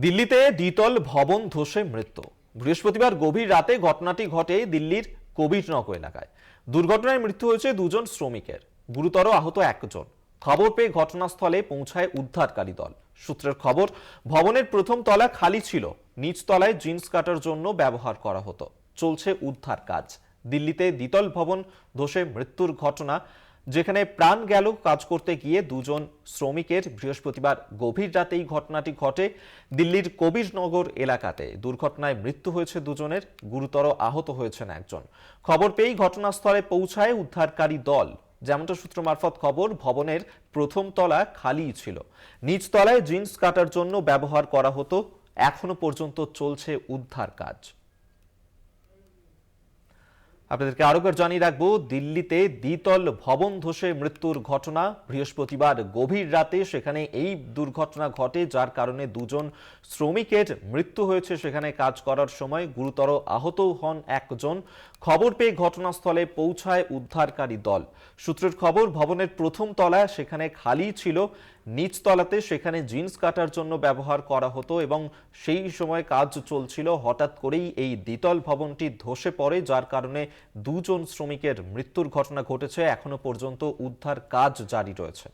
দিল্লিতে দ্বিতল ভবন ধসে মৃত্যু। বৃহস্পতিবার গভীর রাতে ঘটনাটি ঘটে দিল্লির কবিরনগর এলাকায়। দুর্ঘটনায় মৃত্যু হয়েছে দুজন শ্রমিকের, গুরুতর আহত একজন। খবর পেয়ে ঘটনাস্থলে পৌঁছায় উদ্ধারকারী দল। সূত্রের খবর, ভবনের প্রথম তলা খালি ছিল, নিচ তলায় জিন্স কাটার জন্য ব্যবহার করা হতো। চলছে উদ্ধার কাজ। দিল্লিতে দ্বিতল ভবন ধসে মৃত্যুর ঘটনা, যেখানে প্রাণ গেল কাজ করতে গিয়ে দুজন শ্রমিকের। বৃহস্পতিবার গভীর রাতেই ঘটনাটি ঘটে দিল্লির কবিরনগর এলাকাতে। দুর্ঘটনায় মৃত্যু হয়েছে দুজনের, গুরুতর আহত হয়েছেন একজন। খবর পেয়েই ঘটনাস্থলে পৌঁছায় উদ্ধারকারী দল। যেমনটা সূত্র মারফত খবর, ভবনের প্রথম তলা খালি ছিল, নিচ তলায় জিন্স কাটার জন্য ব্যবহার করা হতো। এখনো পর্যন্ত চলছে উদ্ধার কাজ। আপনাদেরকে আরো একবার জানিয়ে রাখবো, দিল্লিতে দ্বিতল ভবন ধসে মৃত্যুর ঘটনা। বৃহস্পতিবার গভীর রাতে সেখানে এই দুর্ঘটনা ঘটে, যার কারণে দুজন শ্রমিকের মৃত্যু হয়েছে। সেখানে কাজ করার সময় গুরুতর আহত হন একজন। খবর পেয়ে ঘটনাস্থলে পৌঁছায় উদ্ধারকারী দল। সূত্রের খবর, ভবনের প্রথম তলা সেখানে খালি ছিল, নিচ তলাতে সেখানে জিন্স কাটার জন্য ব্যবহার করা হতো এবং সেই সময় কাজ চলছিল। হঠাৎ করেই এই দ্বিতল ভবনটি ধসে পড়ে, যার কারণে দুজন শ্রমিকের মৃত্যুর ঘটনা ঘটেছে। এখনো পর্যন্ত উদ্ধার কাজ জারি রয়েছে।